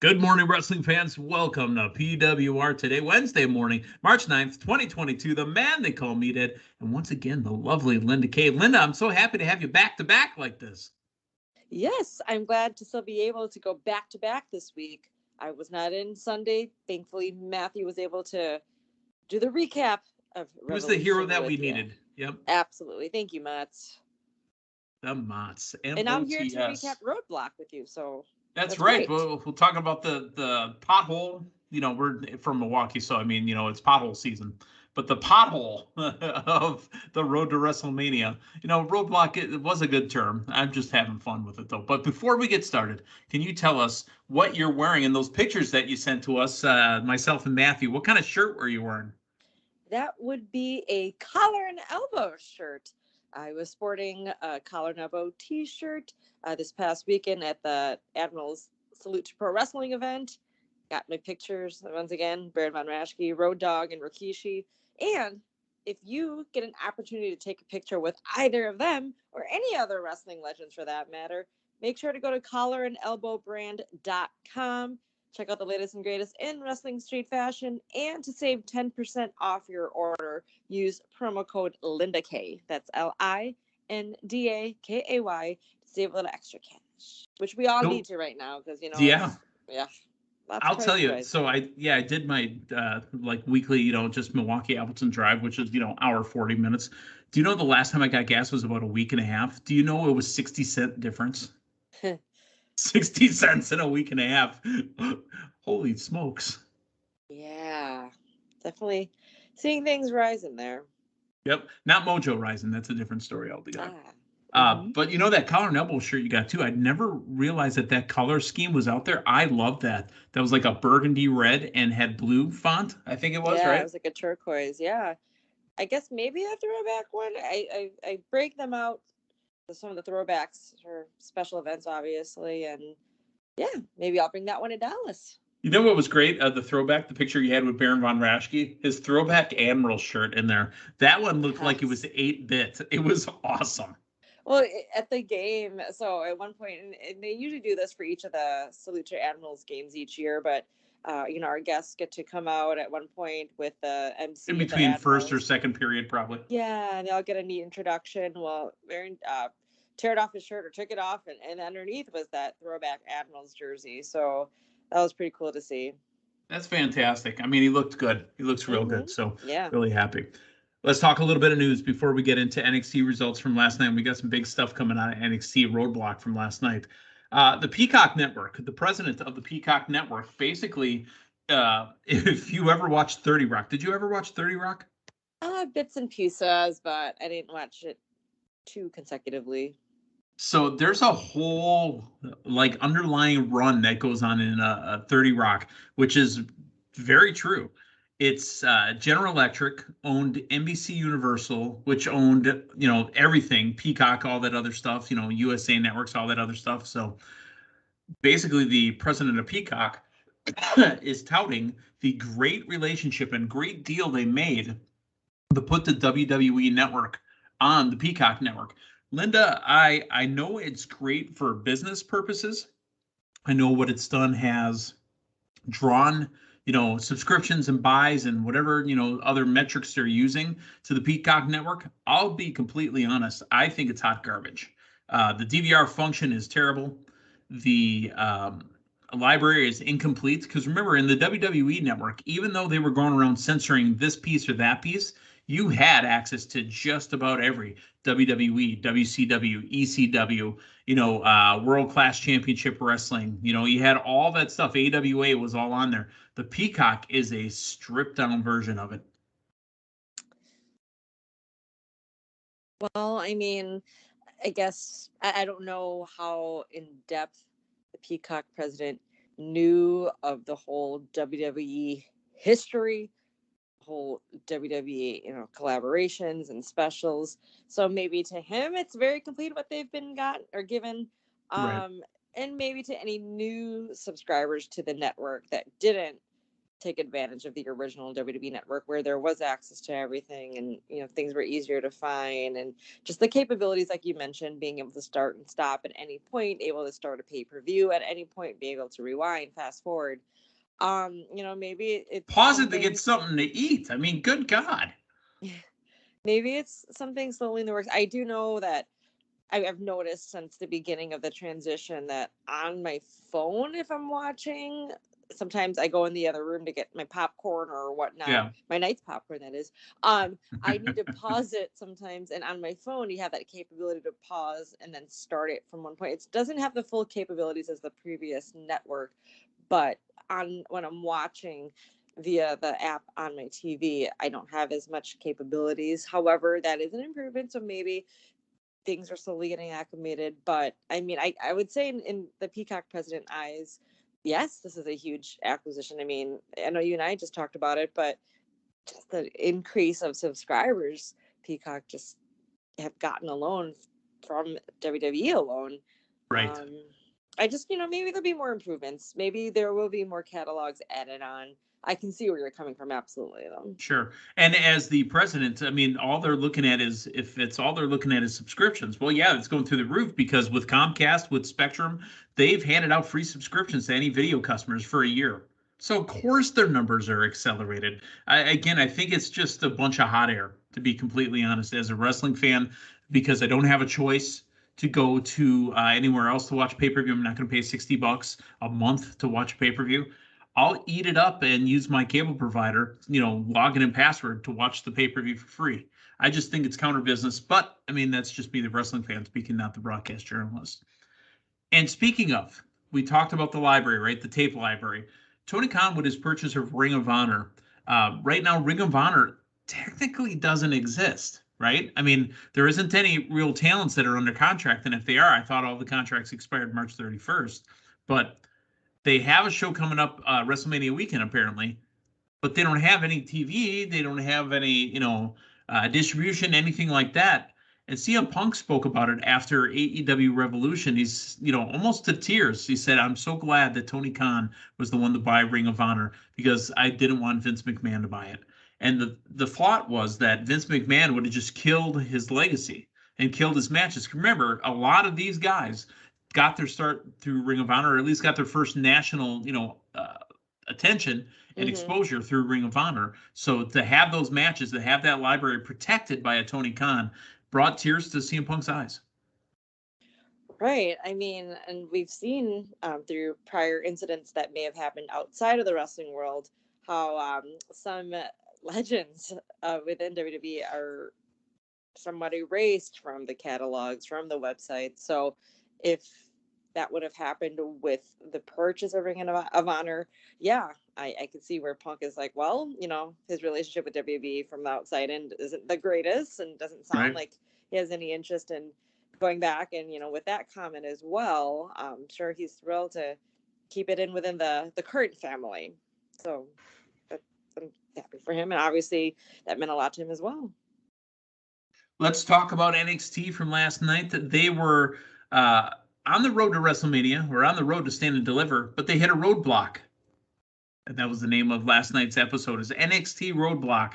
Good morning, wrestling fans. Welcome to PWR today, Wednesday morning, March 9th, 2022. The man they call Meathead. And once again, the lovely Linda K. Linda, I'm so happy to have you back to back like this. Yes, I'm glad to still be able to go back to back this week. I was not in Sunday. Thankfully, Matthew was able to do the recap of He was the hero Revolution that we with you. needed. Yep. Absolutely. Thank you, Mats. The Mots. And I'm here to recap MOTS. Roadblock with you, so That's that's right. great. We'll talk about the pothole. We're from Milwaukee, so it's pothole season. But the pothole of the road to WrestleMania, roadblock, it was a good term. I'm just having fun with it, though. But before we get started, can you tell us what you're wearing in those pictures that you sent to us, myself and Matthew? What kind of shirt were you wearing? That would be a collar and elbow shirt. I was sporting a collar and elbow t-shirt this past weekend at the Admiral's Salute to Pro Wrestling event. Got my pictures once again, Baron Von Raschke, Road Dogg, and Rikishi. And if you get an opportunity to take a picture with either of them or any other wrestling legends for that matter, make sure to go to collarandelbowbrand.com. Check out the latest and greatest in wrestling street fashion, and to save 10% off your order, use promo code LindaK. That's LINDAKAY to save a little extra cash, which we all need to right now because Yeah. yeah, lots I'll of tell prices you. rising. So I did my like weekly, just Milwaukee Appleton Drive, which is hour 40 minutes. Do you know the last time I got gas was about a week and a half? Do you know it was 60-cent difference? 60 cents in a week and a half. Holy smokes. Yeah, definitely seeing things rising there. Yep. Not Mojo Rising. That's a different story altogether. Ah. Mm-hmm. But that collar and elbow shirt you got too, I'd never realized that color scheme was out there. I love that. That was like a burgundy red and had blue font, I think it was, Yeah, it right? was like a turquoise. Yeah, I guess maybe a throwback one. I break them out, some of the throwbacks for special events, obviously, and yeah, maybe I'll bring that one to Dallas. You know what was great? The throwback, the picture you had with Baron Von Raschke, his throwback Admiral shirt in there. That one looked like it was Yes. 8-bit. It was awesome. Well, at the game, so at one point, and they usually do this for each of the Salute to Admirals games each year, but our guests get to come out at one point with the In MC of the between first or Admirals. second period, probably. Yeah, and they'll get a neat introduction. Well, Baron teared off his shirt or took it off, and underneath was that throwback Admirals jersey. So that was pretty cool to see. That's fantastic. I mean, he looked good. He looks real Mm-hmm. good. So Yeah. really happy. Let's talk a little bit of news before we get into NXT results from last night. We got some big stuff coming out of NXT Roadblock from last night. The Peacock Network, the president of the Peacock Network, basically, if you ever watched 30 Rock, did you ever watch 30 Rock? Bits and pieces, but I didn't watch it too consecutively. So there's a whole like underlying run that goes on in 30 Rock, which is very true. It's General Electric owned NBC Universal, which owned everything, Peacock, all that other stuff, USA Networks, all that other stuff. So basically, the president of Peacock is touting the great relationship and great deal they made to put the WWE Network on the Peacock Network. Linda, I know it's great for business purposes. I know what it's done has drawn, subscriptions and buys and whatever, other metrics they're using to the Peacock Network. I'll be completely honest. I think it's hot garbage. The DVR function is terrible. The library is incomplete because remember, in the WWE Network, even though they were going around censoring this piece or that piece, you had access to just about every WWE, WCW, ECW, World Class Championship Wrestling. You had all that stuff. AWA was all on there. The Peacock is a stripped down version of it. Well, I mean, I guess I don't know how in depth the Peacock president knew of the whole WWE history, whole WWE, collaborations and specials. So maybe to him, it's very complete what they've been got or given. Right. And maybe to any new subscribers to the network that didn't take advantage of the original WWE network where there was access to everything, and things were easier to find, and just the capabilities like you mentioned, being able to start and stop at any point, able to start a pay-per-view at any point, being able to rewind, fast forward. Maybe it's Pause it to get something. something to eat. I mean, good God. Maybe it's something slowly in the works. I do know that I've noticed since the beginning of the transition that on my phone, if I'm watching, sometimes I go in the other room to get my popcorn or whatnot, Yeah. my night's popcorn, that is. I need to pause it sometimes. And on my phone, you have that capability to pause and then start it from one point. It doesn't have the full capabilities as the previous network, but when I'm watching via the app on my TV, I don't have as much capabilities. However, that is an improvement. So maybe things are slowly getting acclimated. But I mean, I would say in the Peacock president eyes, yes, this is a huge acquisition. I mean, I know you and I just talked about it, but just the increase of subscribers Peacock just have gotten alone from WWE alone. Right. I just, maybe there'll be more improvements. Maybe there will be more catalogs added on. I can see where you're coming from. Absolutely, though. Sure. And as the president, I mean, all they're looking at is if it's all they're looking at is subscriptions. Well, yeah, it's going through the roof because with Comcast, with Spectrum, they've handed out free subscriptions to any video customers for a year. So of course their numbers are accelerated. I think it's just a bunch of hot air, to be completely honest, as a wrestling fan, because I don't have a choice to go to anywhere else to watch pay-per-view. I'm not going to pay $60 a month to watch pay-per-view. I'll eat it up and use my cable provider, login and password to watch the pay-per-view for free. I just think it's counter business, but I mean, that's just me, the wrestling fan speaking, not the broadcast journalist. And speaking of, we talked about the library, right? The tape library. Tony Khan with his purchase of Ring of Honor. Right now, Ring of Honor technically doesn't exist, right? I mean, there isn't any real talents that are under contract. And if they are, I thought all the contracts expired March 31st. But they have a show coming up WrestleMania weekend, apparently, but they don't have any TV. They don't have any, distribution, anything like that. And CM Punk spoke about it after AEW Revolution. He's, almost to tears. He said, "I'm so glad that Tony Khan was the one to buy Ring of Honor because I didn't want Vince McMahon to buy it." And the thought was that Vince McMahon would have just killed his legacy and killed his matches. Remember, a lot of these guys got their start through Ring of Honor, or at least got their first national, attention and exposure through Ring of Honor. So to have those matches, to have that library protected by a Tony Khan, brought tears to CM Punk's eyes. Right. I mean, and we've seen through prior incidents that may have happened outside of the wrestling world how some legends within WWE are somewhat erased from the catalogs, from the website. So if that would have happened with the purchase of Ring of Honor, yeah, I could see where Punk is like, well, his relationship with WWE from the outside in isn't the greatest and doesn't sound like he has any interest in going back. And, with that comment as well, I'm sure he's thrilled to keep it in within the current family. So I'm happy for him. And obviously that meant a lot to him as well. Let's talk about NXT from last night. They were on the road to WrestleMania, or on the road to Stand and Deliver, but they hit a roadblock. And that was the name of last night's episode, is NXT Roadblock.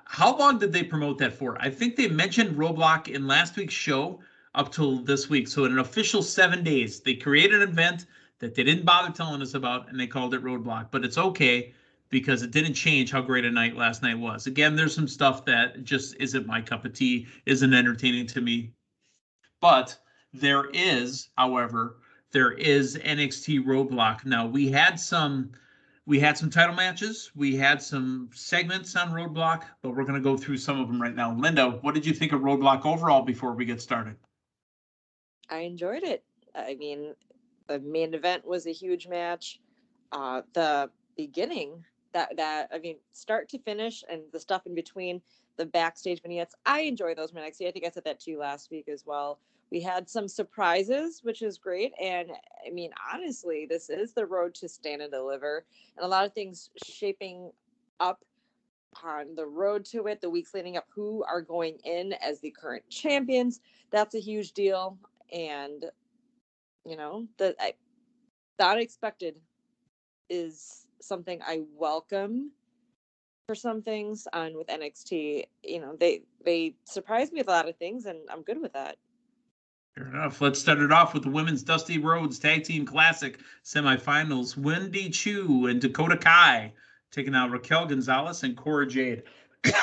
How long did they promote that for? I think they mentioned Roadblock in last week's show up till this week. So in an official 7 days, they created an event that they didn't bother telling us about, and they called it Roadblock. But it's okay because it didn't change how great a night last night was. Again, there's some stuff that just isn't my cup of tea, isn't entertaining to me. But there is, however, NXT Roadblock. Now we had some title matches. We had some segments on Roadblock, but we're going to go through some of them right now. Linda, what did you think of Roadblock overall before we get started? I enjoyed it. I mean, the main event was a huge match. The beginning, start to finish and the stuff in between, the backstage vignettes, I enjoy those from NXT. I think I said that to you last week as well. We had some surprises, which is great. And I mean, honestly, this is the road to Stand and Deliver, and a lot of things shaping up on the road to it, the weeks leading up, who are going in as the current champions. That's a huge deal. And, the unexpected is something I welcome for some things on with NXT. They surprised me with a lot of things, and I'm good with that. Fair enough. Let's start it off with the Women's Dusty Rhodes Tag Team Classic semifinals. Wendy Chu and Dakota Kai taking out Raquel Gonzalez and Cora Jade.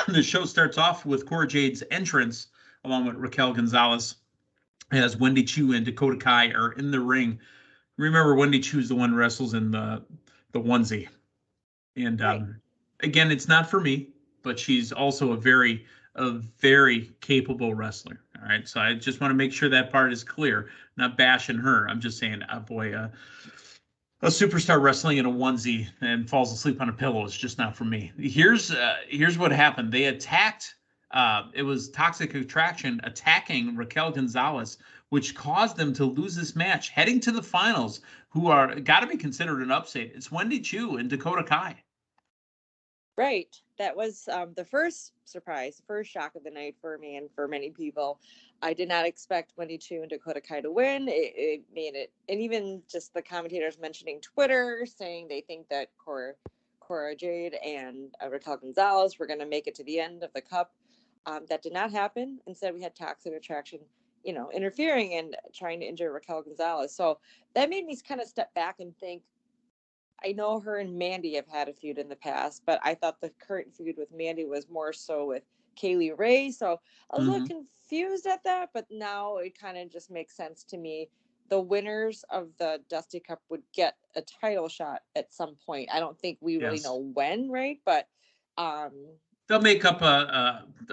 The show starts off with Cora Jade's entrance along with Raquel Gonzalez as Wendy Chu and Dakota Kai are in the ring. Remember, Wendy Chu's the one who wrestles in the onesie. And Right. Again, it's not for me, but she's also a very capable wrestler. All right, so I just want to make sure that part is clear. Not bashing her. I'm just saying, a superstar wrestling in a onesie and falls asleep on a pillow is just not for me. Here's what happened. They attacked. It was Toxic Attraction attacking Raquel Gonzalez, which caused them to lose this match, heading to the finals. Who are got to be considered an upset? It's Wendy Chu and Dakota Kai. Right. That was the first surprise, the first shock of the night for me and for many people. I did not expect Wendy Chu and Dakota Kai to win. It made it, and even just the commentators mentioning Twitter, saying they think that Cora Jade and Raquel Gonzalez were going to make it to the end of the cup. That did not happen. Instead, we had Toxic Attraction, interfering and trying to injure Raquel Gonzalez. So that made me kind of step back and think, I know her and Mandy have had a feud in the past, but I thought the current feud with Mandy was more so with Kaylee Ray. So I was a little confused at that, but now it kind of just makes sense to me. The winners of the Dusty Cup would get a title shot at some point. I don't think we really know when, right? But they'll make up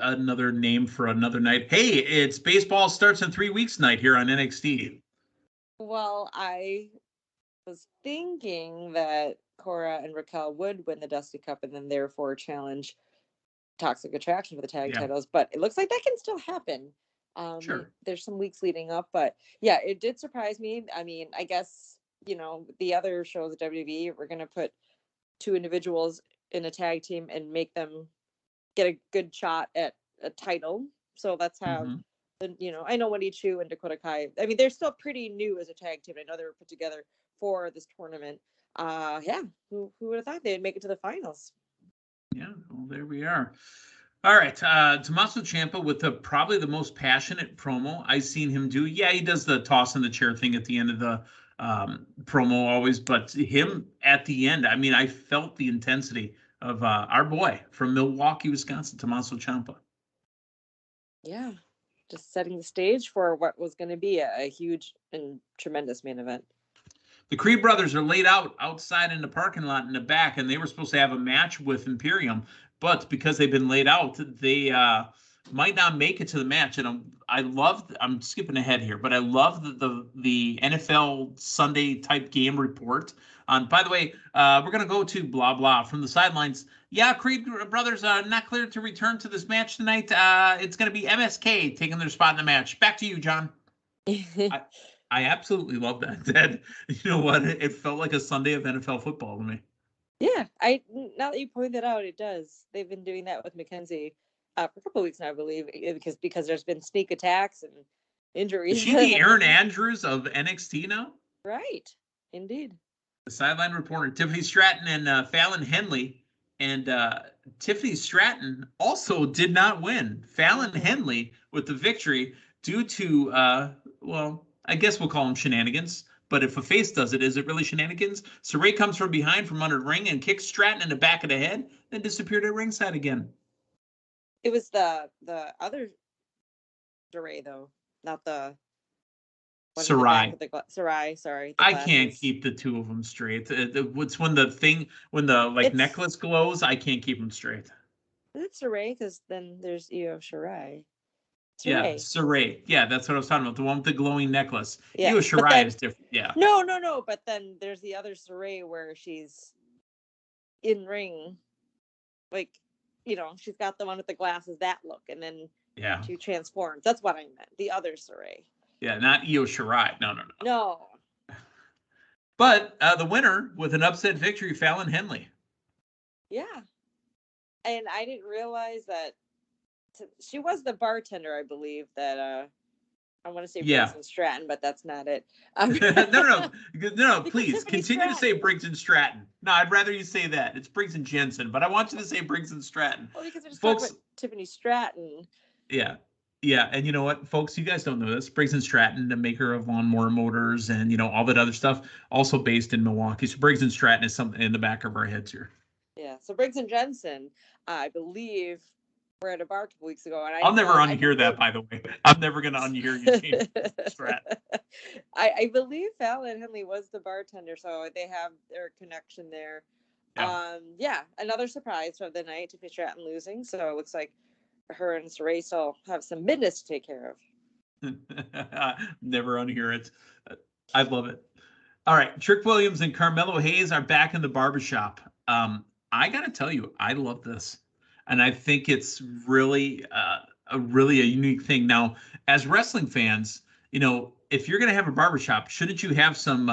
another name for another night. Hey, it's baseball starts in 3 weeks night here on NXT. Well, I was thinking that Cora and Raquel would win the Dusty Cup and then therefore challenge Toxic Attraction for the tag titles, but it looks like that can still happen. Sure. There's some weeks leading up, but yeah, it did surprise me. I mean, I guess, the other shows at WWE, we're going to put two individuals in a tag team and make them get a good shot at a title. So let's have I know Wendy Chu and Dakota Kai. I mean, they're still pretty new as a tag team. I know they were put together for this tournament. Who would have thought they'd make it to the finals? Yeah, well, there we are. All right, Tommaso Ciampa with probably the most passionate promo I've seen him do. Yeah, he does the toss in the chair thing at the end of the promo always, but him at the end, I mean, I felt the intensity of our boy from Milwaukee, Wisconsin, Tommaso Ciampa. Yeah, just setting the stage for what was going to be a huge and tremendous main event. The Creed brothers are laid out outside in the parking lot in the back, and they were supposed to have a match with Imperium, but because they've been laid out, they might not make it to the match. And I'm skipping ahead here, but I love the NFL Sunday type game report. By the way, we're going to go to blah, blah from the sidelines. Yeah, Creed brothers are not cleared to return to this match tonight. It's going to be MSK taking their spot in the match. Back to you, John. I absolutely love that. That, you know what? It felt like a Sunday of NFL football to me. Yeah, now that you point that out, it does. They've been doing that with Mackenzie for a couple of weeks now, I believe, because there's been sneak attacks and injuries. Is she the Erin Andrews of NXT now? Right, indeed. The sideline reporter, Tiffany Stratton and Fallon Henley. And Tiffany Stratton also did not win. Fallon Henley with the victory due to, I guess we'll call them shenanigans. But if a face does it, is it really shenanigans? Saray comes from behind from under the ring and kicks Stratton in the back of the head, then disappeared at ringside again. It was the other Saray, though, not the Sarai. Sarai, sorry. I can't keep the two of them straight. It's when the necklace glows, I can't keep them straight. Is it Saray? Because then there's Io Shirai. Yeah, Saray. Yeah, that's what I was talking about. The one with the glowing necklace. Yeah, Io Shirai is different. Yeah. No. But then there's the other Saray where she's in ring, like, she's got the one with the glasses, that look, and then she transforms. That's what I meant. The other Saray. Yeah, not Io Shirai. No. But the winner with an upset victory, Fallon Henley. Yeah, and I didn't realize that she was the bartender, I believe, that I want to say Yeah. Briggs and Stratton, but that's not it. No, please Tiffany continue to say Stratton. Briggs and Stratton. No, I'd rather you say that. It's Briggs and Jensen, but I want you to say Briggs and Stratton. Well, because we're just Folks, talking about Tiffany Stratton. yeah. Yeah, and you know what, folks, you guys don't know this. Briggs and Stratton, the maker of lawnmower motors and all that other stuff, also based in Milwaukee. So Briggs and Stratton is something in the back of our heads here. Yeah, so Briggs and Jensen, I believe, were at a bar a couple weeks ago, and I'll never unhear that, by the way. I'm never going to unhear you saying Stratton. I believe Fallon Henley was the bartender, so they have their connection there. Yeah. Another surprise of the night, Tiffany Stratton losing, so it looks like her and Saray will have some business to take care of. Never unhear it. I love it. All right, Trick Williams and Carmelo Hayes are back in the barbershop. I got to tell you, I love this. And I think it's really a unique thing. Now, as wrestling fans, if you're going to have a barbershop, shouldn't you have some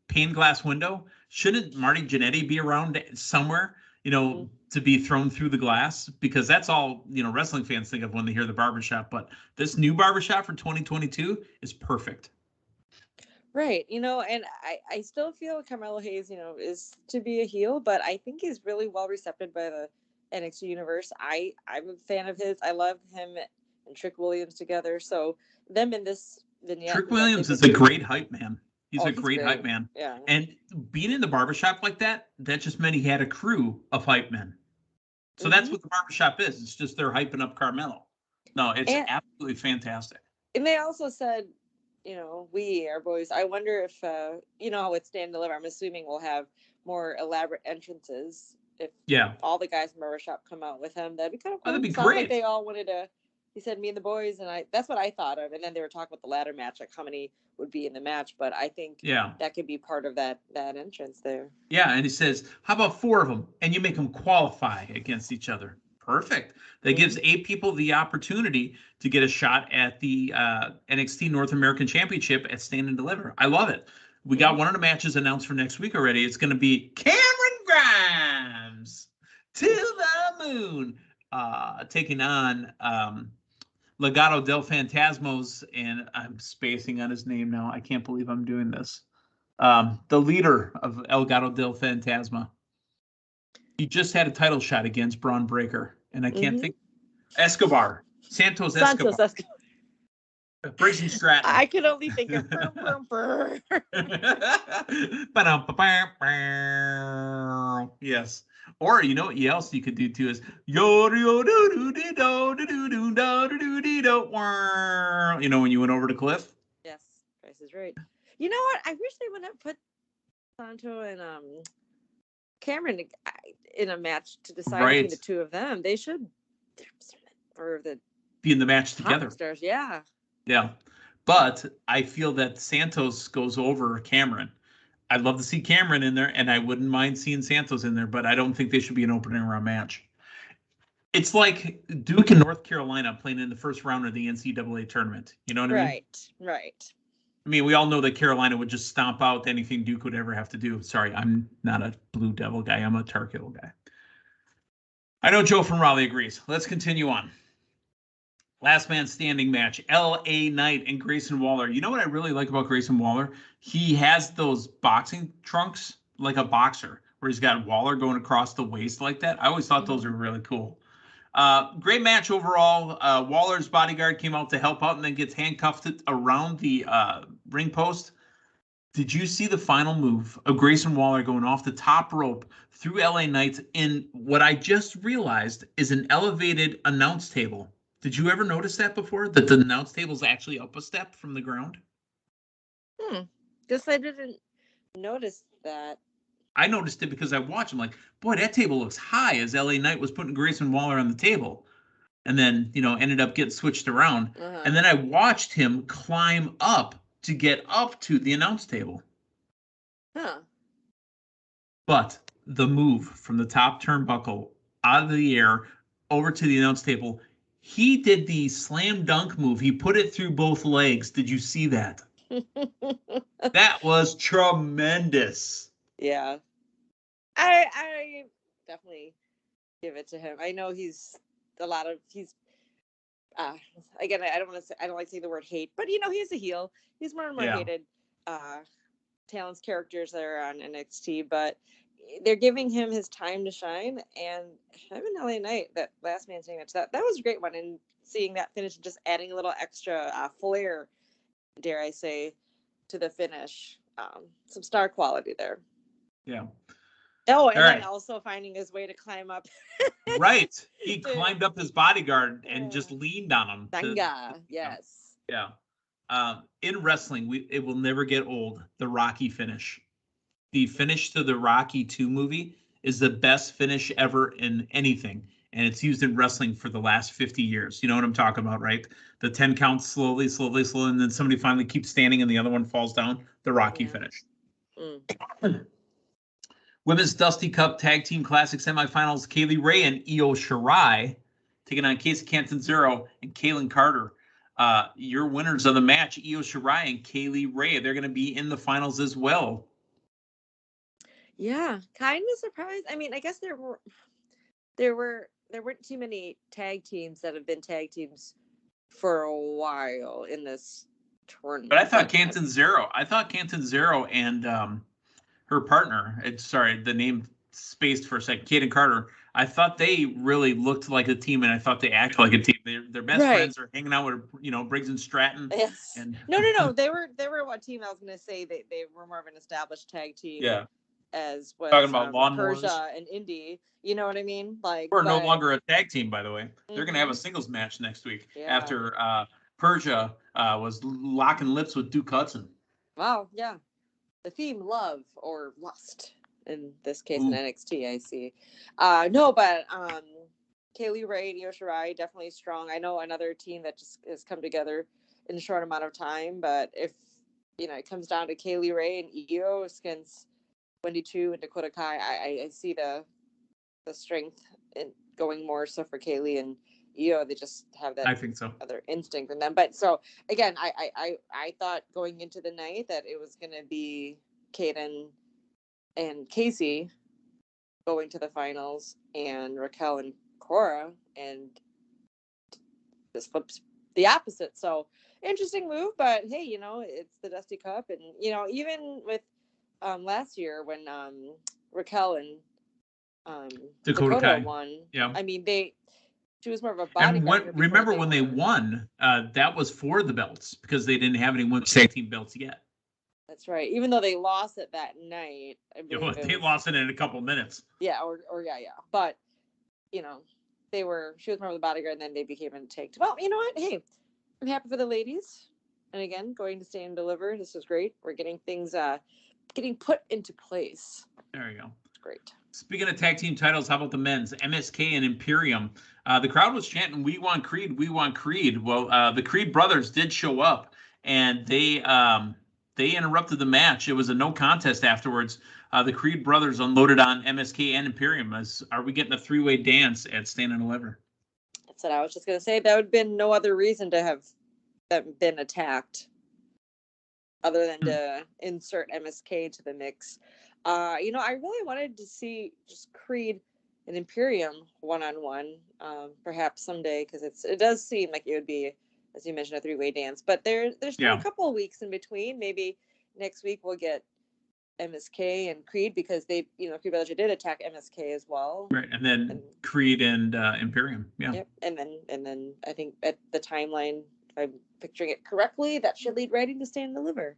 pane glass window? Shouldn't Marty Jannetty be around somewhere, to be thrown through the glass? Because that's all, wrestling fans think of when they hear the barbershop. But this new barbershop for 2022 is perfect. Right. And I still feel Carmelo Hayes, is to be a heel, but I think he's really well received by the NXT universe. I'm a fan of his. I love him and Trick Williams together. So them in this vignette. Trick Williams is a great hype man. He's great hype man. Yeah. And being in the barbershop like that just meant he had a crew of hype men. So that's what the barbershop is. It's just they're hyping up Carmelo. No, it's absolutely fantastic. And they also said, we, our boys, I wonder if, how it's Stand and Deliver, I'm assuming we'll have more elaborate entrances. If all the guys from barbershop come out with him, that'd be kind of cool. That'd be Sounds great. Like they all wanted to. He said, me and the boys, and that's what I thought of. And then they were talking about the ladder match, like how many would be in the match. But I think that could be part of that entrance there. Yeah, and he says, how about 4 of them? And you make them qualify against each other. Perfect. That gives 8 people the opportunity to get a shot at the NXT North American Championship at Stand and Deliver. I love it. We got one of the matches announced for next week already. It's going to be Cameron Grimes to the moon, taking on Legado del Fantasmos, and I'm spacing on his name now. I can't believe I'm doing this. The leader of El Gato del Fantasma. He just had a title shot against Braun Breaker, and I can't think. Escobar. Santos Escobar. Briggs and Stratton. I could only think of Yes. Or what else you could do too is when you went over the cliff. Yes, Price is Right. You know what? I wish they would have put Santo and Cameron in a match to decide between the two of them. They should be in the match together. Stars, yeah. Yeah. But I feel that Santos goes over Cameron. I'd love to see Cameron in there, and I wouldn't mind seeing Santos in there, but I don't think they should be an opening round match. It's like Duke and North Carolina playing in the first round of the NCAA tournament. You know what I mean? Right. I mean, we all know that Carolina would just stomp out anything Duke would ever have to do. Sorry, I'm not a Blue Devil guy. I'm a Tar Heel guy. I know Joe from Raleigh agrees. Let's continue on. Last man standing match, LA Knight and Grayson Waller. You know what I really like about Grayson Waller? He has those boxing trunks like a boxer, where he's got Waller going across the waist like that. I always thought those were really cool. Great match overall. Waller's bodyguard came out to help out and then gets handcuffed around the ring post. Did you see the final move of Grayson Waller going off the top rope through LA Knight in what I just realized is an elevated announce table? Did you ever notice that before? That the announce table is actually up a step from the ground? Guess I didn't notice that. I noticed it because I watched him like, boy, that table looks high, as LA Knight was putting Grayson Waller on the table. And then, ended up getting switched around. And then I watched him climb up to get up to the announce table. But the move from the top turnbuckle out of the air over to the announce table, he did the slam dunk move. He put it through both legs. Did you see that? That was tremendous. Yeah. I definitely give it to him. I know he's uh, again, I don't want to say, I don't like to say the word hate, but he's a heel. He's one of the more Yeah. hated talents, characters that are on NXT, but they're giving him his time to shine. And having LA Knight, that last man standing match, that was a great one. And seeing that finish and just adding a little extra flair, dare I say, to the finish. Some star quality there. Yeah. Oh, and then also finding his way to climb up. Right. He climbed up his bodyguard and just leaned on him. Sanga, yes. Yeah. In wrestling, it will never get old. The Rocky finish. The finish to the Rocky 2 movie is the best finish ever in anything. And it's used in wrestling for the last 50 years. You know what I'm talking about, right? The 10 counts slowly, and then somebody finally keeps standing and the other one falls down. The Rocky finish. Women's Dusty Cup Tag Team Classic semifinals, Kaylee Ray and Io Shirai taking on Casey Catanzaro and Kaylin Carter. Your winners of the match, Io Shirai and Kaylee Ray. They're going to be in the finals as well. Yeah, kind of surprised. I mean, I guess there weren't too many tag teams that have been tag teams for a while in this tournament. But I thought Catanzaro and her partner, the name spaced for a second, Kaden Carter, I thought they really looked like a team, and I thought they acted like a team. Their best friends are hanging out with, Briggs and Stratton. Yes. And No. They were what team I was going to say. They were more of an established tag team. Yeah. As was talking about lawnmowers. Persia and Indy. You know what I mean? We're no longer a tag team, by the way. They're going to have a singles match next week after Persia was locking lips with Duke Hudson. Wow, yeah. The theme love or lust in this case in NXT, I see. No, but Kaylee Ray and Io Shirai definitely strong. I know another team that just has come together in a short amount of time, but if it comes down to Kaylee Ray and Io against Wendy Chu and Dakota Kai, I see the strength in going more so for Kaylee and Io. They just have that, I think so, other instinct in them. But so again, I thought going into the night that it was going to be Kaden and Casey going to the finals, and Raquel and Cora, and this flips the opposite. So interesting move, but hey, it's the Dusty Cup, and even with last year when Raquel and Dakota won. Yeah. I mean, she was more of a bodyguard. And remember when they won, that was for the belts because they didn't have any women's tag team belts yet. That's right. Even though they lost it that night. They lost it in a couple minutes. Yeah, or yeah. But, she was more of the bodyguard, and then they became a tag team. Well, you know what? Hey, I'm happy for the ladies. And again, going to Stand and Deliver. This is great. We're getting things getting put into place. There you go. Great. Speaking of tag team titles, how about the men's? MSK and Imperium. The crowd was chanting, "We want Creed, we want Creed." Well, the Creed brothers did show up, and they interrupted the match. It was a no contest afterwards. The Creed brothers unloaded on MSK and Imperium. Are we getting a three-way dance at Stand and Deliver? That's what I was just going to say. That would have been no other reason to have them been attacked other than to insert MSK to the mix. I really wanted to see just Creed and Imperium one-on-one, perhaps someday, because it does seem like it would be, as you mentioned, a three-way dance. But there's still a couple of weeks in between. Maybe next week we'll get MSK and Creed, because they, PWR did attack MSK as well. Right, and then Creed and Imperium. Yeah. Yep, and then I think at the timeline, if I'm picturing it correctly, that should lead right into Stand and Deliver.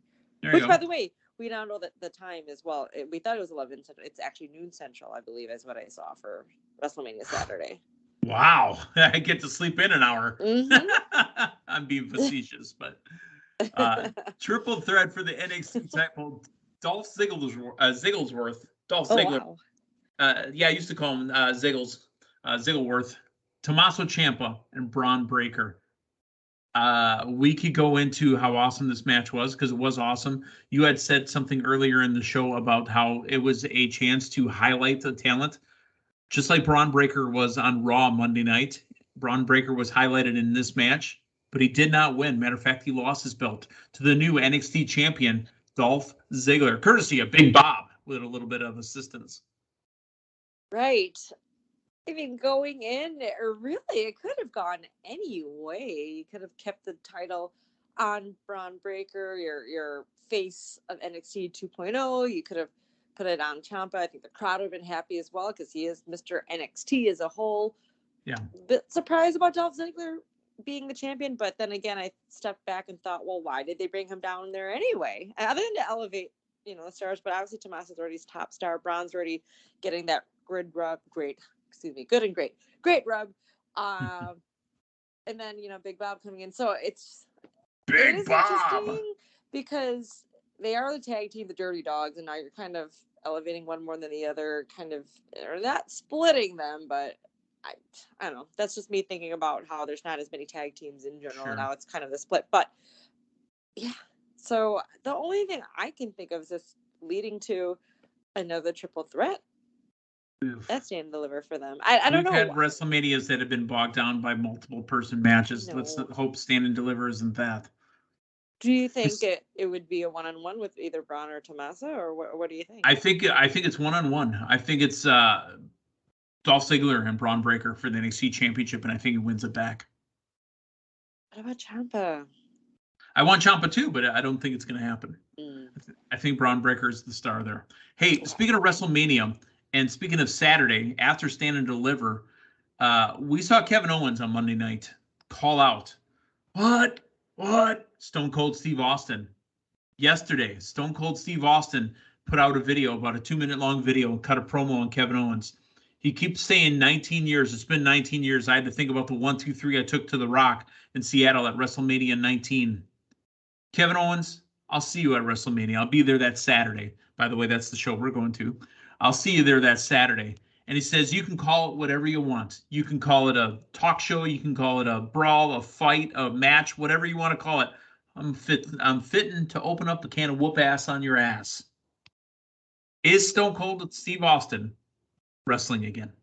Which, by the way, we now know that the time as well. We thought it was 11 Central. It's actually noon Central, I believe, is what I saw for WrestleMania Saturday. Wow. I get to sleep in an hour. Mm-hmm. I'm being facetious, but triple threat for the NXT title. Dolph Zigglesworth. Dolph Ziggler. Wow. I used to call him Zigglesworth. Tommaso Ciampa and Braun Breaker. We could go into how awesome this match was, because it was awesome. You had said something earlier in the show about how it was a chance to highlight the talent. Just like Braun Breaker was on Raw Monday night, Braun Breaker was highlighted in this match, but he did not win. Matter of fact, he lost his belt to the new NXT champion, Dolph Ziggler, courtesy of Big Bob, with a little bit of assistance. Right. I mean, going in, or really, it could have gone any way. You could have kept the title on Braun Breaker, your face of NXT 2.0. You could have put it on Ciampa. I think the crowd would have been happy as well because he is Mr. NXT as a whole. Yeah. Bit surprised about Dolph Ziggler being the champion, but then again, I stepped back and thought, well, why did they bring him down there anyway? Other than to elevate, the stars, but obviously Tommaso's already his top star. Braun's already getting that good and great rub. And then, Big Bob coming in. So it is interesting because they are the tag team, the Dirty Dogs, and now you're kind of elevating one more than the other, or not splitting them, but I don't know. That's just me thinking about how there's not as many tag teams in general, and now it's kind of the split. But yeah, so the only thing I can think of is this leading to another triple threat. Oof. That's stand and deliver for them. I don't know. We've had WrestleManias that have been bogged down by multiple person matches. Let's hope stand and deliver isn't that. Do you think it would be a one-on-one with either Braun or Tommaso, or what do you think? I think it's one-on-one. I think it's Dolph Ziggler and Braun Breaker for the NXT Championship, and I think he wins it back. What about Ciampa? I want Ciampa too, but I don't think it's going to happen. I think Braun Breaker is the star there. Hey, speaking of WrestleMania, and speaking of Saturday, after Stand and Deliver, we saw Kevin Owens on Monday night call out, What? Stone Cold Steve Austin. Yesterday, Stone Cold Steve Austin put out a video, about a 2-minute long video, and cut a promo on Kevin Owens. He keeps saying 19 years. It's been 19 years. I had to think about the 1, 2, 3 I took to The Rock in Seattle at WrestleMania 19. Kevin Owens, I'll see you at WrestleMania. I'll be there that Saturday. By the way, that's the show we're going to. I'll see you there that Saturday. And he says, you can call it whatever you want. You can call it a talk show. You can call it a brawl, a fight, a match, whatever you want to call it. I'm fitting to open up a can of whoop ass on your ass. Is Stone Cold Steve Austin wrestling again?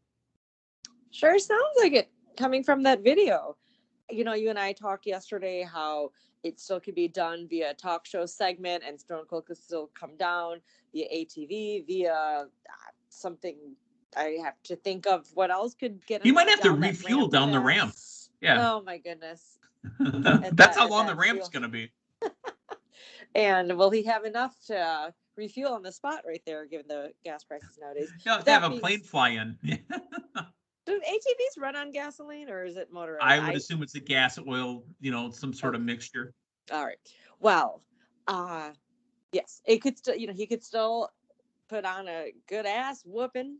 Sure sounds like it coming from that video. You and I talked yesterday how it still could be done via a talk show segment, and Stone Cold could still come down via ATV, via something. I have to think of what else could get him. He might have to refuel down the ramp. Yeah. Oh my goodness. That's how long the ramp's going to be. And will he have enough to refuel on the spot right there, given the gas prices nowadays? He'll have to have a plane fly in. Do ATVs run on gasoline, or is it motorized? I would assume it's a gas, oil, some sort of mixture. All right. Well, yes, it could still, he could still put on a good ass whooping,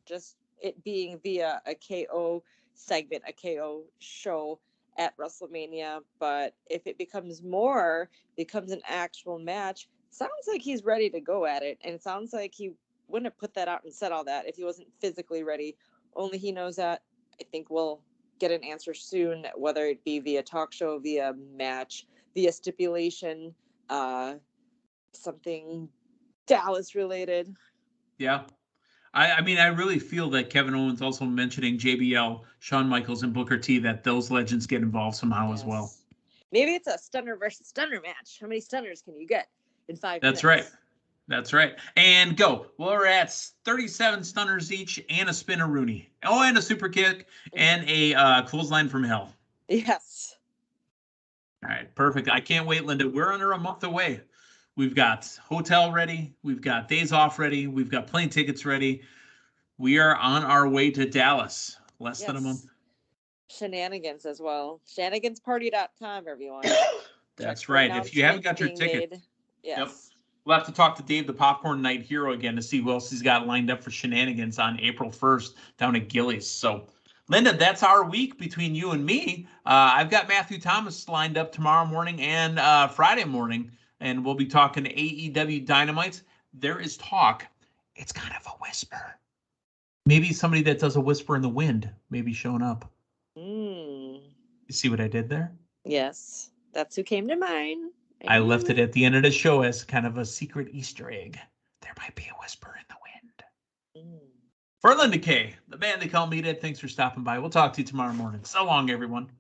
just it being via a KO segment, a KO show at WrestleMania. But if it becomes an actual match, sounds like he's ready to go at it. And it sounds like he wouldn't have put that out and said all that if he wasn't physically ready. Only he knows that. I think we'll get an answer soon, whether it be via talk show, via match, via stipulation, something Dallas related. Yeah. I mean, I really feel that Kevin Owens also mentioning JBL, Shawn Michaels, and Booker T, that those legends get involved somehow as well. Maybe it's a stunner versus stunner match. How many stunners can you get in 5 minutes? That's right. And go. We're at 37 stunners each, and a spin-a-rooney. Oh, and a super kick, and a clothesline from hell. Yes. All right, perfect. I can't wait, Linda. We're under a month away. We've got hotel ready. We've got days off ready. We've got plane tickets ready. We are on our way to Dallas. Less than a month. Shenanigans as well. Shenanigansparty.com, everyone. That's right. If you haven't got your ticket. Yes. Yep. We'll have to talk to Dave, the Popcorn Night Hero, again to see who else he's got lined up for Shenanigans on April 1st down at Gillies. So, Linda, that's our week between you and me. I've got Matthew Thomas lined up tomorrow morning and Friday morning, and we'll be talking AEW Dynamite. There is talk. It's kind of a whisper. Maybe somebody that does a whisper in the wind may be showing up. You see what I did there? Yes. That's who came to mind. I left it at the end of the show as kind of a secret Easter egg. There might be a whisper in the wind. For Linda Kay, the band they call Meathead, thanks for stopping by. We'll talk to you tomorrow morning. So long, everyone.